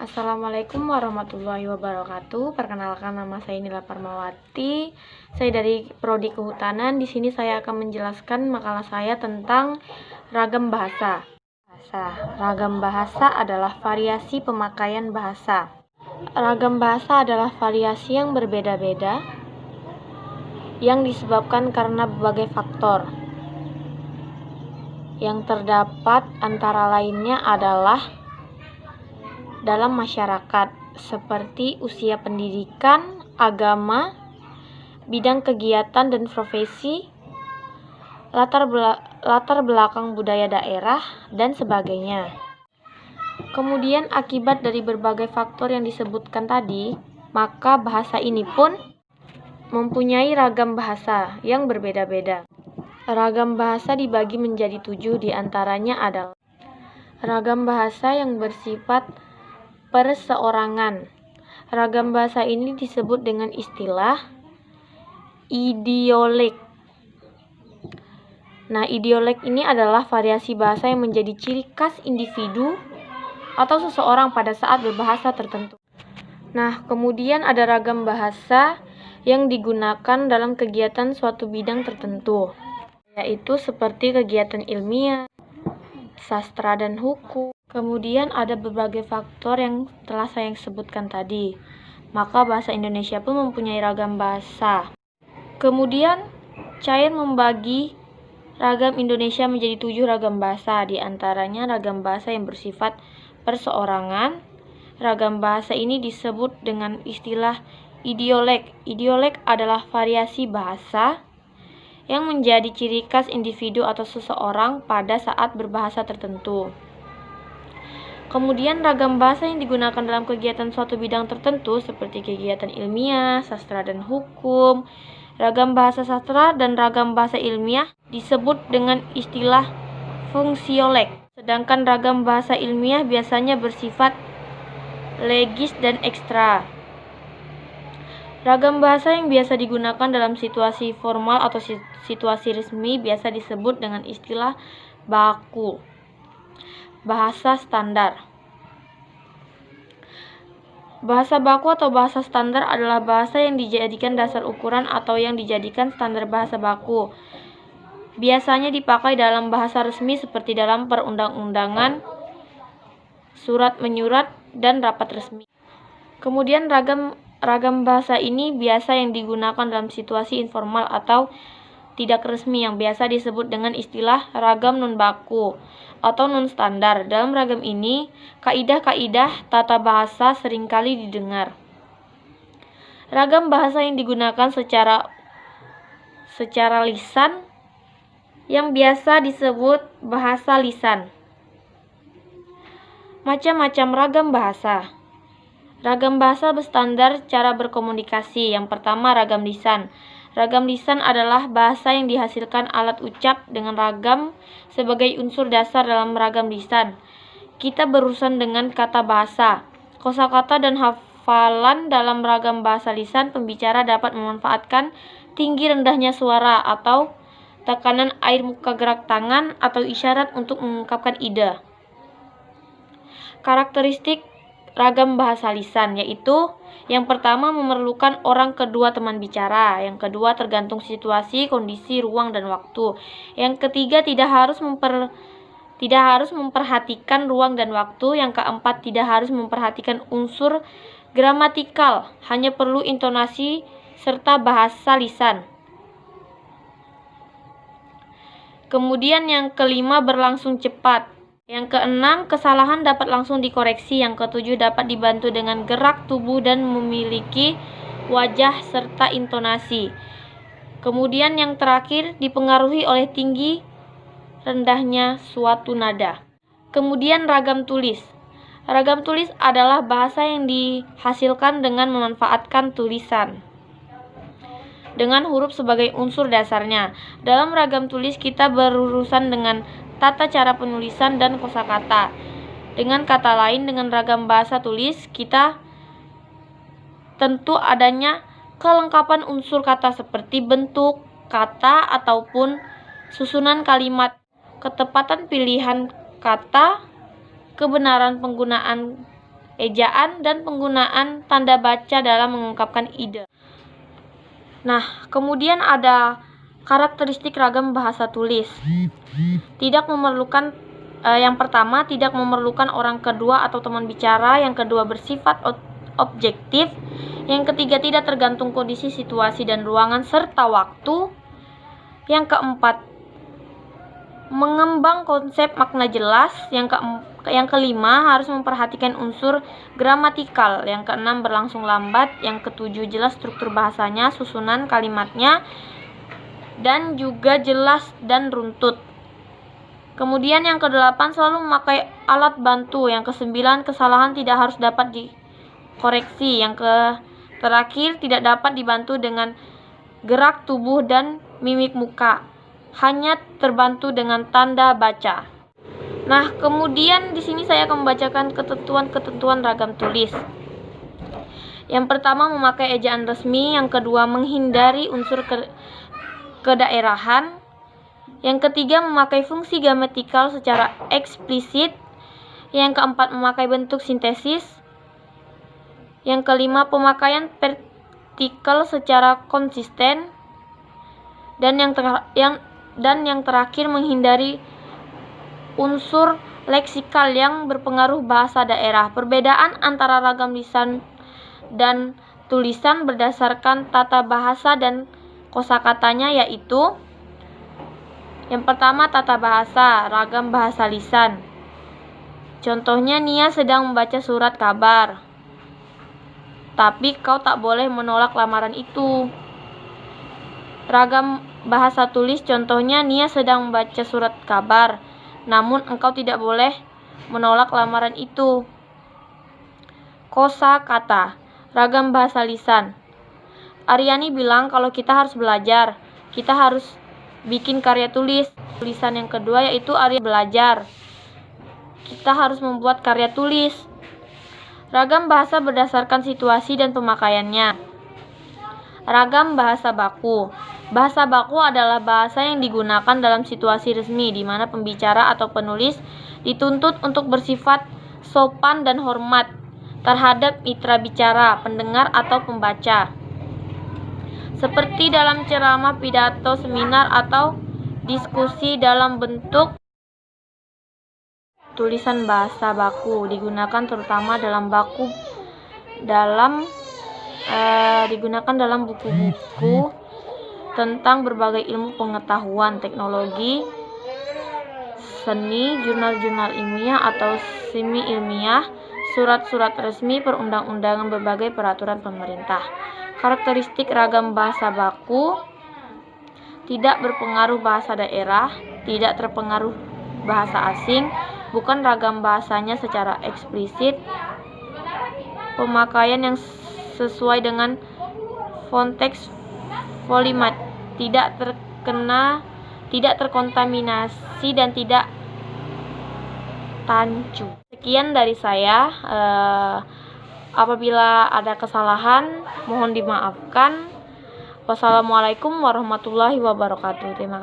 Assalamualaikum warahmatullahi wabarakatuh. Perkenalkan, nama saya Nila Parmawati. Saya dari Prodi Kehutanan. Di sini saya akan menjelaskan makalah saya tentang ragam bahasa. Ragam bahasa adalah variasi pemakaian bahasa. Ragam bahasa adalah variasi yang berbeda-beda yang disebabkan karena berbagai faktor. Yang terdapat antara lainnya adalah dalam masyarakat, seperti usia pendidikan, agama, bidang kegiatan dan profesi, latar belakang budaya daerah, dan sebagainya. Kemudian akibat dari berbagai faktor yang disebutkan tadi, maka bahasa ini pun mempunyai ragam bahasa yang berbeda-beda. Ragam bahasa dibagi menjadi 7, diantaranya adalah ragam bahasa yang bersifat perseorangan. Ragam bahasa ini disebut dengan istilah idiolek. Nah, idiolek ini adalah variasi bahasa yang menjadi ciri khas individu atau seseorang pada saat berbahasa tertentu. Nah, kemudian ada ragam bahasa yang digunakan dalam kegiatan suatu bidang tertentu, yaitu seperti kegiatan ilmiah, sastra dan hukum. Kemudian ada berbagai faktor yang telah saya sebutkan tadi. Maka bahasa Indonesia pun mempunyai ragam bahasa. Kemudian Cair membagi ragam Indonesia menjadi 7 ragam bahasa. Di antaranya ragam bahasa yang bersifat perseorangan. Ragam bahasa ini disebut dengan istilah idiolek. Idiolek adalah variasi bahasa yang menjadi ciri khas individu atau seseorang pada saat berbahasa tertentu. Kemudian ragam bahasa yang digunakan dalam kegiatan suatu bidang tertentu seperti kegiatan ilmiah, sastra dan hukum. Ragam bahasa sastra dan ragam bahasa ilmiah disebut dengan istilah fungsiolek. Sedangkan ragam bahasa ilmiah biasanya bersifat legis dan ekstra. Ragam bahasa yang biasa digunakan dalam situasi formal atau situasi resmi biasa disebut dengan istilah baku. Bahasa standar. Bahasa baku atau bahasa standar adalah bahasa yang dijadikan dasar ukuran atau yang dijadikan standar bahasa baku. Biasanya dipakai dalam bahasa resmi seperti dalam perundang-undangan, surat menyurat, dan rapat resmi. Kemudian ragam bahasa ini biasa yang digunakan dalam situasi informal atau tidak resmi yang biasa disebut dengan istilah ragam non-baku atau non-standar. Dalam ragam ini, kaidah-kaidah tata bahasa seringkali didengar. Ragam bahasa yang digunakan secara lisan yang biasa disebut bahasa lisan. Macam-macam ragam bahasa. Ragam bahasa berstandar cara berkomunikasi. Yang pertama, ragam lisan. Ragam lisan adalah bahasa yang dihasilkan alat ucap dengan ragam sebagai unsur dasar dalam ragam lisan. Kita berurusan dengan kata bahasa, kosakata dan hafalan dalam ragam bahasa lisan. Pembicara dapat memanfaatkan tinggi rendahnya suara atau tekanan air muka, gerak tangan atau isyarat untuk mengungkapkan ide. Karakteristik ragam bahasa lisan yaitu yang pertama memerlukan orang kedua teman bicara, yang kedua tergantung situasi, kondisi, ruang, dan waktu. Yang ketiga tidak harus memperhatikan ruang dan waktu. Yang keempat tidak harus memperhatikan unsur gramatikal, hanya perlu intonasi serta bahasa lisan. Kemudian yang kelima berlangsung cepat. Yang keenam, kesalahan dapat langsung dikoreksi. Yang ketujuh, dapat dibantu dengan gerak tubuh dan memiliki wajah serta intonasi. Kemudian yang terakhir, dipengaruhi oleh tinggi rendahnya suatu nada. Kemudian ragam tulis. Ragam tulis adalah bahasa yang dihasilkan dengan memanfaatkan tulisan dengan huruf sebagai unsur dasarnya. Dalam ragam tulis kita berurusan dengan tata cara penulisan dan kosakata. Dengan kata lain, dengan ragam bahasa tulis kita tentu adanya kelengkapan unsur kata seperti bentuk kata ataupun susunan kalimat, ketepatan pilihan kata, kebenaran penggunaan ejaan, dan penggunaan tanda baca dalam mengungkapkan ide. Nah, kemudian ada karakteristik ragam bahasa tulis. Yang pertama, tidak memerlukan orang kedua atau teman bicara. Yang kedua, bersifat objektif. Yang ketiga, tidak tergantung kondisi, situasi, dan ruangan serta waktu. Yang keempat, mengembang konsep makna jelas. Yang kelima, harus memperhatikan unsur gramatikal. Yang keenam, berlangsung lambat. Yang ketujuh, jelas struktur bahasanya, susunan kalimatnya, dan juga jelas dan runtut. Kemudian yang kedelapan, selalu memakai alat bantu. Yang kesembilan, kesalahan tidak harus dapat dikoreksi. Yang terakhir, tidak dapat dibantu dengan gerak tubuh dan mimik muka, hanya terbantu dengan tanda baca. Nah, kemudian di sini saya akan membacakan ketentuan-ketentuan ragam tulis. Yang pertama, memakai ejaan resmi. Yang kedua, menghindari unsur kedaerahan. Yang ketiga, memakai fungsi gramatikal secara eksplisit. Yang keempat, memakai bentuk sintesis. Yang kelima, pemakaian partikel secara konsisten. Dan yang terakhir, menghindari unsur leksikal yang berpengaruh bahasa daerah. Perbedaan antara ragam lisan dan tulisan berdasarkan tata bahasa dan kosakatanya yaitu: yang pertama, tata bahasa, ragam bahasa lisan. Contohnya, Nia sedang membaca surat kabar, tapi kau tak boleh menolak lamaran itu. Ragam bahasa tulis, contohnya, Nia sedang membaca surat kabar, namun engkau tidak boleh menolak lamaran itu. Kosakata, ragam bahasa lisan. Aryani bilang kalau kita harus belajar, kita harus bikin karya tulis. Tulisan yang kedua yaitu Arya belajar, kita harus membuat karya tulis. Ragam bahasa berdasarkan situasi dan pemakaiannya. Ragam bahasa baku. Bahasa baku adalah bahasa yang digunakan dalam situasi resmi di mana pembicara atau penulis dituntut untuk bersifat sopan dan hormat terhadap mitra bicara, pendengar, atau pembaca. Seperti dalam ceramah, pidato, seminar, atau diskusi dalam bentuk tulisan bahasa baku digunakan terutama digunakan dalam buku-buku tentang berbagai ilmu pengetahuan, teknologi, seni, jurnal-jurnal ilmiah atau semi-ilmiah, surat-surat resmi, perundang-undangan, berbagai peraturan pemerintah. Karakteristik ragam bahasa baku: tidak berpengaruh bahasa daerah, tidak terpengaruh bahasa asing, bukan ragam bahasanya secara eksplisit, pemakaian yang sesuai dengan konteks polimat, tidak terkontaminasi, dan tidak tancu. Sekian dari saya. Apabila ada kesalahan, mohon dimaafkan. Wassalamualaikum warahmatullahi wabarakatuh. Terima kasih.